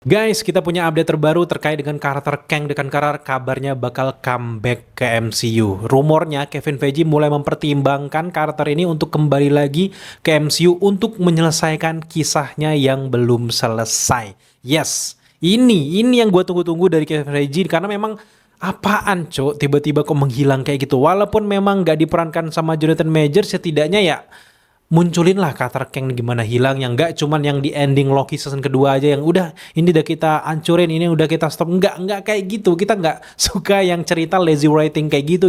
Guys, kita punya update terbaru terkait dengan karakter Kang the Conqueror, kabarnya bakal comeback ke MCU. Rumornya Kevin Feige mulai mempertimbangkan karakter ini untuk kembali lagi ke MCU untuk menyelesaikan kisahnya yang belum selesai. Yes, ini yang gue tunggu-tunggu dari Kevin Feige karena memang apaan cok tiba-tiba kok menghilang kayak gitu. Walaupun memang gak diperankan sama Jonathan Majors, setidaknya ya munculin lah karakter Kang gimana hilang, yang enggak cuman yang di ending Loki season kedua aja yang udah ini udah kita hancurin, ini udah kita stop. Enggak kayak gitu, kita enggak suka yang cerita lazy writing kayak gitu.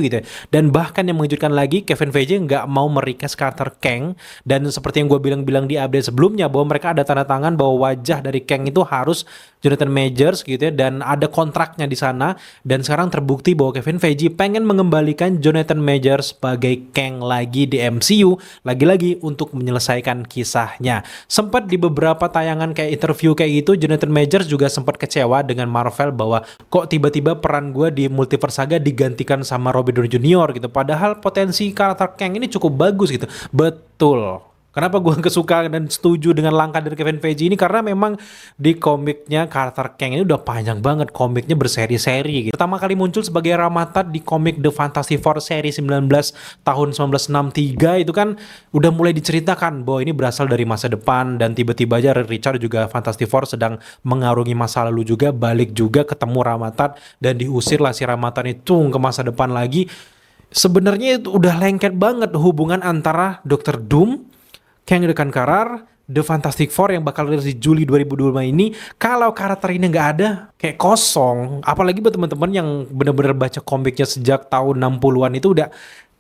Dan bahkan yang mengejutkan lagi, Kevin Feige enggak mau merecast karakter Kang, dan seperti yang gue bilang di update sebelumnya bahwa mereka ada tanda tangan bahwa wajah dari Kang itu harus Jonathan Majors gitu ya, dan ada kontraknya di sana. Dan sekarang terbukti bahwa Kevin Feige pengen mengembalikan Jonathan Majors sebagai Kang lagi di MCU, lagi-lagi untuk menyelesaikan kisahnya. Sempat di beberapa tayangan kayak interview kayak gitu, Jonathan Majors juga sempat kecewa dengan Marvel bahwa kok tiba-tiba peran gue di Multiverse Saga digantikan sama Robert Downey Jr. gitu. Padahal potensi karakter Kang ini cukup bagus gitu. Betul. Kenapa gue kesuka dan setuju dengan langkah dari Kevin Feige ini? Karena memang di komiknya karakter Kang ini udah panjang banget, komiknya berseri-seri gitu. Pertama kali muncul sebagai Ramathat di komik The Fantastic Four seri 19 tahun 1963 itu kan udah mulai diceritakan bahwa ini berasal dari masa depan, dan tiba-tiba aja Richard juga Fantastic Four sedang mengarungi masa lalu juga, balik juga ketemu Ramathat dan diusir lah si Ramathat itu ke masa depan lagi. Sebenarnya itu udah lengket banget hubungan antara Dr. Doom, Kang the Conqueror, The Fantastic Four yang bakal rilis di Juli 2025 ini. Kalau karakter ini nggak ada, kayak kosong. Apalagi buat teman-teman yang bener-bener baca komiknya sejak tahun 60-an itu udah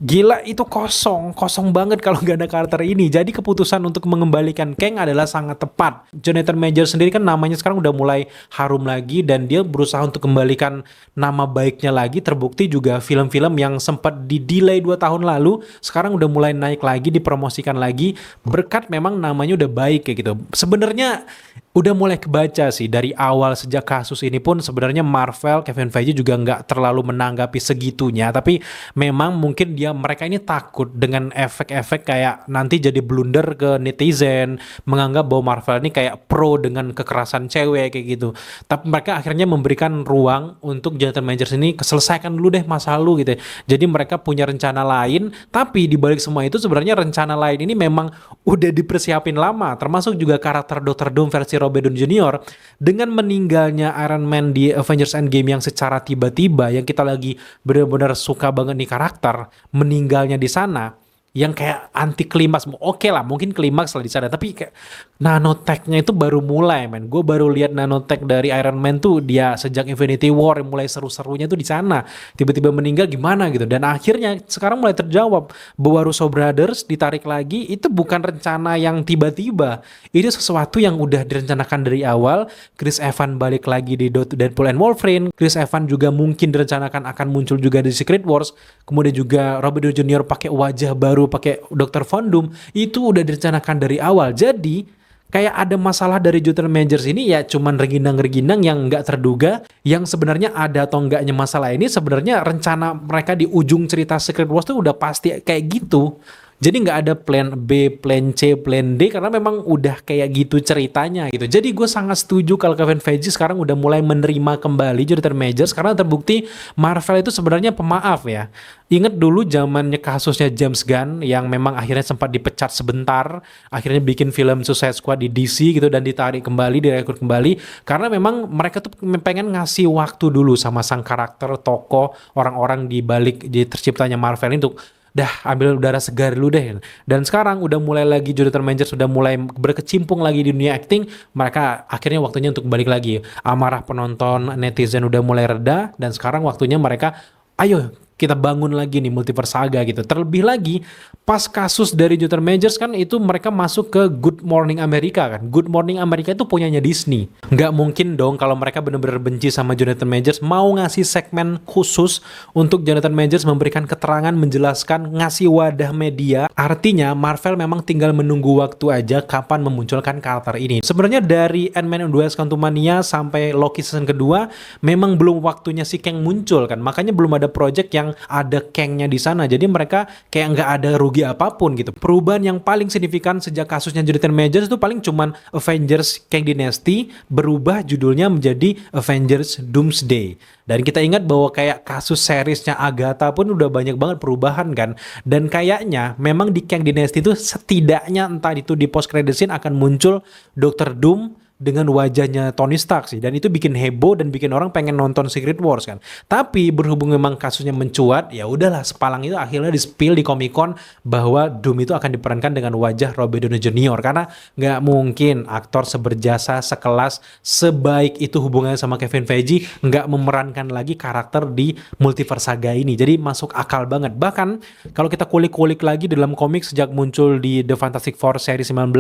gila, itu kosong banget kalau nggak ada karakter ini. Jadi keputusan untuk mengembalikan Kang adalah sangat tepat. Jonathan Majors sendiri kan namanya sekarang udah mulai harum lagi, dan dia berusaha untuk kembalikan nama baiknya lagi. Terbukti juga film-film yang sempat di-delay 2 tahun lalu sekarang udah mulai naik lagi, dipromosikan lagi berkat memang namanya udah baik kayak gitu. Sebenarnya udah mulai kebaca sih dari awal sejak kasus ini pun sebenarnya Marvel, Kevin Feige juga nggak terlalu menanggapi segitunya, tapi memang mungkin mereka ini takut dengan efek-efek kayak nanti jadi blunder ke netizen, menganggap bahwa Marvel ini kayak pro dengan kekerasan cewek kayak gitu. Tapi mereka akhirnya memberikan ruang untuk Jonathan Majors ini selesaikan dulu deh masa lalu gitu ya. Jadi mereka punya rencana lain, tapi di balik semua itu sebenarnya rencana lain ini memang udah dipersiapin lama, termasuk juga karakter Dr. Doom versi Robert Downey Jr. Dengan meninggalnya Iron Man di Avengers Endgame yang secara tiba-tiba, yang kita lagi benar-benar suka banget nih karakter, meninggalnya di sana yang kayak anti klimaks. Oke lah, mungkin klimaks lah di sana, tapi kayak nanotechnya itu baru mulai, men. Gue baru lihat nanotech dari Iron Man tuh dia sejak Infinity War yang mulai seru-serunya tuh di sana. Tiba-tiba meninggal gimana gitu. Dan akhirnya sekarang mulai terjawab bahwa Russo Brothers ditarik lagi itu bukan rencana yang tiba-tiba. Itu sesuatu yang udah direncanakan dari awal. Chris Evans balik lagi di Deadpool and Wolverine. Chris Evans juga mungkin direncanakan akan muncul juga di Secret Wars. Kemudian juga Robert Downey Jr. pakai wajah baru, pakai Dr. Von Doom, itu udah direncanakan dari awal. Jadi kayak ada masalah dari Jonathan Majors ini ya cuman reginang-reginang yang nggak terduga, yang sebenarnya ada atau enggaknya masalah ini sebenarnya rencana mereka di ujung cerita Secret Wars tuh udah pasti kayak gitu. Jadi nggak ada plan B, plan C, plan D, karena memang udah kayak gitu ceritanya gitu. Jadi gue sangat setuju kalau Kevin Feige sekarang udah mulai menerima kembali Jonathan Majors, karena terbukti Marvel itu sebenarnya pemaaf ya. Ingat dulu zamannya kasusnya James Gunn yang memang akhirnya sempat dipecat sebentar, akhirnya bikin film Suicide Squad di DC gitu dan ditarik kembali, direkrut kembali, karena memang mereka tuh pengen ngasih waktu dulu sama sang karakter, tokoh, orang-orang di balik di terciptanya Marvel ini untuk dah ambil udara segar dulu deh. Dan sekarang udah mulai lagi Jonathan Majors sudah mulai berkecimpung lagi di dunia acting, mereka akhirnya waktunya untuk balik lagi. Amarah penonton, netizen udah mulai reda, dan sekarang waktunya mereka ayo kita bangun lagi nih Multiverse Saga gitu. Terlebih lagi pas kasus dari Jonathan Majors kan itu mereka masuk ke Good Morning America kan. Good Morning America itu punyanya Disney. Nggak mungkin dong kalau mereka benar-benar benci sama Jonathan Majors mau ngasih segmen khusus untuk Jonathan Majors memberikan keterangan, menjelaskan, ngasih wadah media. Artinya Marvel memang tinggal menunggu waktu aja kapan memunculkan karakter ini. Sebenarnya dari Ant-Man and the Wasp: Quantumania sampai Loki season kedua memang belum waktunya si Kang muncul kan. Makanya belum ada project yang yang ada Kang-nya di sana. Jadi mereka kayak nggak ada rugi apapun gitu. Perubahan yang paling signifikan sejak kasusnya Jonathan Majors itu paling cuman Avengers Kang Dynasty berubah judulnya menjadi Avengers Doomsday. Dan kita ingat bahwa kayak kasus seriesnya Agatha pun udah banyak banget perubahan kan. Dan kayaknya memang di Kang Dynasty itu setidaknya entah itu di post credit scene akan muncul Dr. Doom dengan wajahnya Tony Stark sih, dan itu bikin heboh dan bikin orang pengen nonton Secret Wars kan. Tapi berhubung memang kasusnya mencuat, ya udahlah sepalang itu akhirnya di-spill di Comic Con bahwa Doom itu akan diperankan dengan wajah Robert Downey Jr. karena nggak mungkin aktor seberjasa sekelas sebaik itu hubungannya sama Kevin Feige nggak memerankan lagi karakter di multiverse saga ini. Jadi masuk akal banget. Bahkan kalau kita kulik-kulik lagi dalam komik sejak muncul di The Fantastic Four seri 19,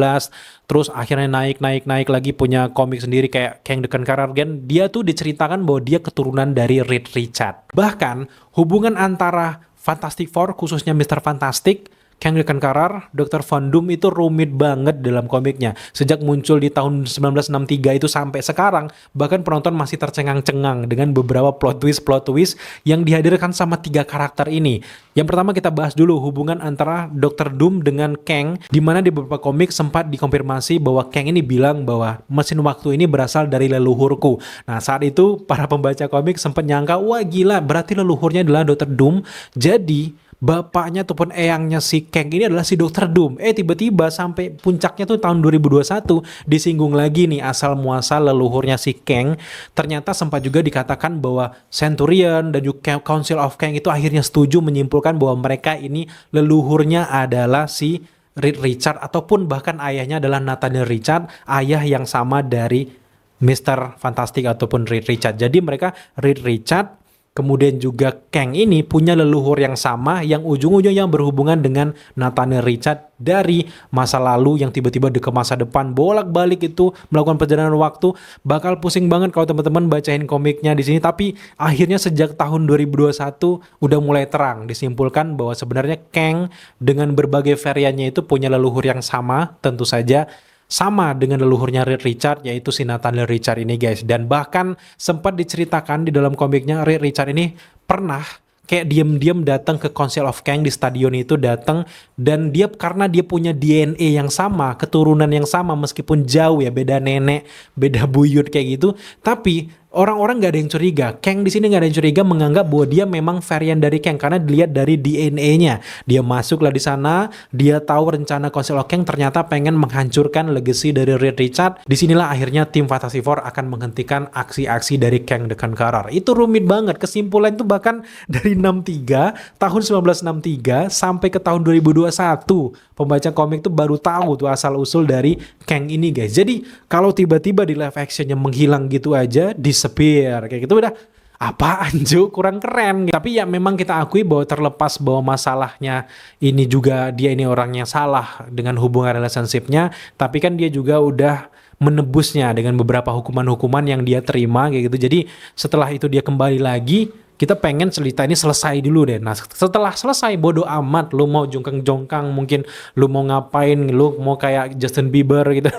terus akhirnya naik lagi punya komik sendiri kayak Kang the Conqueror, dia tuh diceritakan bahwa dia keturunan dari Reed Richards. Bahkan hubungan antara Fantastic Four khususnya Mr. Fantastic, Kang the Conqueror, Dr. Von Doom itu rumit banget dalam komiknya. Sejak muncul di tahun 1963 itu sampai sekarang, bahkan penonton masih tercengang-cengang dengan beberapa plot twist yang dihadirkan sama 3 karakter ini. Yang pertama kita bahas dulu hubungan antara Dr. Doom dengan Kang, di mana di beberapa komik sempat dikonfirmasi bahwa Kang ini bilang bahwa mesin waktu ini berasal dari leluhurku. Nah saat itu para pembaca komik sempat nyangka, wah gila berarti leluhurnya adalah Dr. Doom. Jadi bapaknya ataupun eyangnya si Kang ini adalah si Dr. Doom. Tiba-tiba sampai puncaknya tuh tahun 2021 disinggung lagi nih asal muasal leluhurnya si Kang. Ternyata sempat juga dikatakan bahwa Centurion dan juga Council of Kang itu akhirnya setuju menyimpulkan bahwa mereka ini leluhurnya adalah si Reed Richards ataupun bahkan ayahnya adalah Nathaniel Richards, ayah yang sama dari Mr. Fantastic ataupun Reed Richards. Jadi mereka Reed Richards kemudian juga Kang ini punya leluhur yang sama yang ujung-ujungnya berhubungan dengan Nathaniel Richards dari masa lalu yang tiba-tiba ke masa depan, bolak-balik itu melakukan perjalanan waktu. Bakal pusing banget kalau teman-teman bacain komiknya di sini, tapi akhirnya sejak tahun 2021 udah mulai terang disimpulkan bahwa sebenarnya Kang dengan berbagai variannya itu punya leluhur yang sama, tentu saja sama dengan leluhurnya Reed Richards, yaitu si Nathaniel Richards ini guys. Dan bahkan sempat diceritakan di dalam komiknya Reed Richards ini pernah kayak diam-diam datang ke Council of Kang di stadion itu, datang, dan dia karena dia punya DNA yang sama, keturunan yang sama meskipun jauh ya, beda nenek, beda buyut kayak gitu, tapi orang-orang nggak ada yang curiga. Kang di sini nggak ada yang curiga, menganggap bahwa dia memang varian dari Kang karena dilihat dari DNA-nya. Dia masuklah di sana, dia tahu rencana Council of Kang ternyata pengen menghancurkan legacy dari Reed Richards. Disinilah akhirnya tim Fantastic Four akan menghentikan aksi-aksi dari Kang the Conqueror. Itu rumit banget. Kesimpulan itu bahkan dari 63 tahun 1963 sampai ke tahun 2021 pembaca komik tuh baru tahu tuh asal usul dari Kang ini guys. Jadi kalau tiba-tiba di live actionnya menghilang gitu aja, disappear kayak gitu, udah apaan Ju, kurang keren. Tapi ya memang kita akui bahwa terlepas bahwa masalahnya ini juga dia ini orangnya salah dengan hubungan relationship-nya, tapi kan dia juga udah menebusnya dengan beberapa hukuman-hukuman yang dia terima kayak gitu. Jadi setelah itu dia kembali lagi, kita pengen cerita ini selesai dulu deh. Nah setelah selesai bodo amat, lu mau jongkang-jongkang, mungkin lu mau ngapain, lu mau kayak Justin Bieber gitu,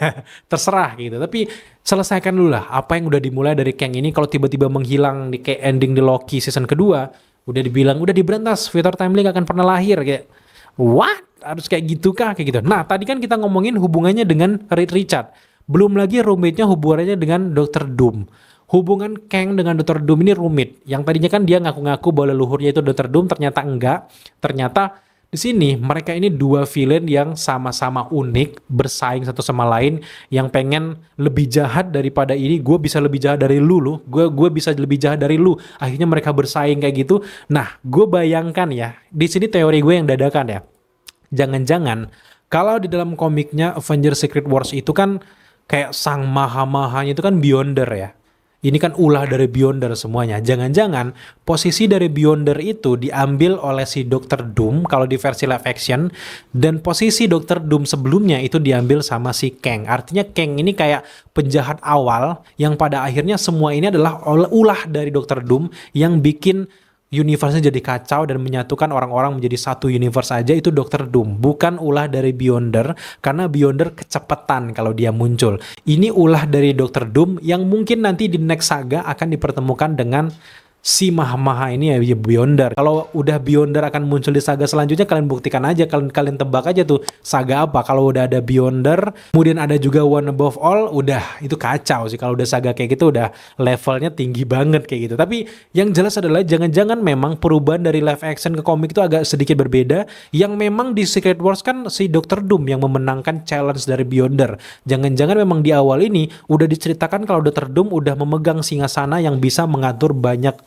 terserah gitu. Tapi selesaikan dulu lah apa yang udah dimulai dari Kang ini. Kalau tiba-tiba menghilang di kayak ending di Loki season kedua, udah dibilang udah diberantas, Future Time gak akan pernah lahir, kayak what? Harus kayak gitu kah? Kayak gitu. Nah tadi kan kita ngomongin hubungannya dengan Reed Richards, belum lagi rumitnya hubungannya dengan Dr. Doom. Hubungan Kang dengan Dr. Doom ini rumit. Yang tadinya kan dia ngaku-ngaku bahwa leluhurnya itu Dr. Doom, ternyata enggak. Ternyata di sini mereka ini dua villain yang sama-sama unik, bersaing satu sama lain, yang pengen lebih jahat daripada ini. Gue bisa lebih jahat dari lu. Gue bisa lebih jahat dari lu. Akhirnya mereka bersaing kayak gitu. Nah, gue bayangkan ya, di sini teori gue yang dadakan ya. Jangan-jangan kalau di dalam komiknya Avengers Secret Wars itu kan kayak sang maha-mahanya itu kan Beyonder ya. Ini kan ulah dari Beyonder semuanya. Jangan-jangan posisi dari Beyonder itu diambil oleh si Dr. Doom kalau di versi live action, dan posisi Dr. Doom sebelumnya itu diambil sama si Kang. Artinya Kang ini kayak penjahat awal yang pada akhirnya semua ini adalah ulah dari Dr. Doom yang bikin universe-nya jadi kacau dan menyatukan orang-orang menjadi satu universe aja. Itu Dr. Doom, bukan ulah dari Beyonder, karena Beyonder kecepatan kalau dia muncul. Ini ulah dari Dr. Doom yang mungkin nanti di next saga akan dipertemukan dengan si maha-maha ini ya Beyonder. Kalau udah Beyonder akan muncul di saga selanjutnya, kalian buktikan aja, kalian tebak aja tuh saga apa. Kalau udah ada Beyonder, kemudian ada juga One Above All, udah itu kacau sih. Kalau udah saga kayak gitu udah levelnya tinggi banget kayak gitu. Tapi yang jelas adalah jangan-jangan memang perubahan dari live action ke komik itu agak sedikit berbeda. Yang memang di Secret Wars kan si Dr. Doom yang memenangkan challenge dari Beyonder. Jangan-jangan memang di awal ini udah diceritakan kalau Dr. Doom udah memegang singgasana yang bisa mengatur banyak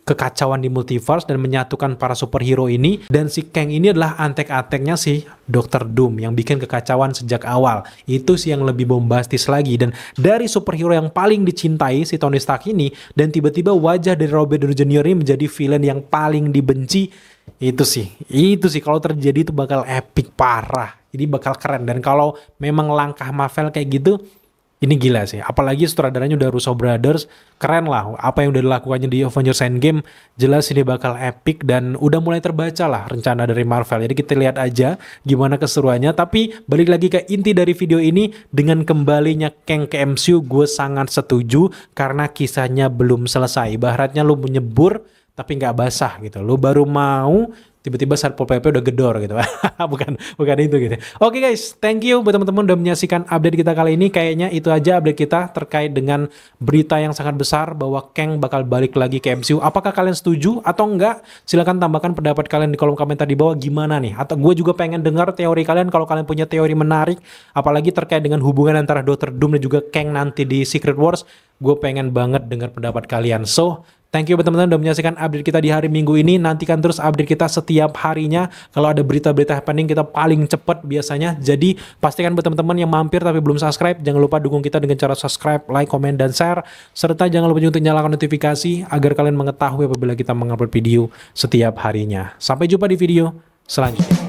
kekacauan di multiverse dan menyatukan para superhero ini, dan si Kang ini adalah antek-anteknya si Dr. Doom yang bikin kekacauan sejak awal. Itu sih yang lebih bombastis lagi, dan dari superhero yang paling dicintai si Tony Stark ini, dan tiba-tiba wajah dari Robert Downey Jr. ini menjadi villain yang paling dibenci. Itu sih kalau terjadi itu bakal epic parah. Ini bakal keren, dan kalau memang langkah Marvel kayak gitu, ini gila sih. Apalagi sutradaranya udah Russo Brothers, keren lah. Apa yang udah dilakukannya di Avengers Endgame, jelas ini bakal epic dan udah mulai terbaca lah rencana dari Marvel. Jadi kita lihat aja gimana keseruannya. Tapi balik lagi ke inti dari video ini, dengan kembalinya Kang ke MCU, gue sangat setuju karena kisahnya belum selesai. Ibaratnya lu menyebur tapi nggak basah gitu. Lu baru mau tiba-tiba Satpol PP udah gedor gitu. bukan itu gitu. Oke guys, thank you buat teman-teman udah menyaksikan update kita kali ini. Kayaknya itu aja update kita terkait dengan berita yang sangat besar bahwa Kang bakal balik lagi ke MCU. Apakah kalian setuju atau enggak? Silahkan tambahkan pendapat kalian di kolom komentar di bawah gimana nih. Atau gue juga pengen dengar teori kalian kalau kalian punya teori menarik. Apalagi terkait dengan hubungan antara Dr. Doom dan juga Kang nanti di Secret Wars. Gue pengen banget dengar pendapat kalian. So, thank you teman-teman udah menyaksikan update kita di hari Minggu ini. Nantikan terus update kita setiap harinya. Kalau ada berita-berita happening kita paling cepat biasanya. Jadi pastikan buat teman-teman yang mampir tapi belum subscribe, jangan lupa dukung kita dengan cara subscribe, like, komen, dan share. Serta jangan lupa juga untuk nyalakan notifikasi agar kalian mengetahui apabila kita mengupload video setiap harinya. Sampai jumpa di video selanjutnya.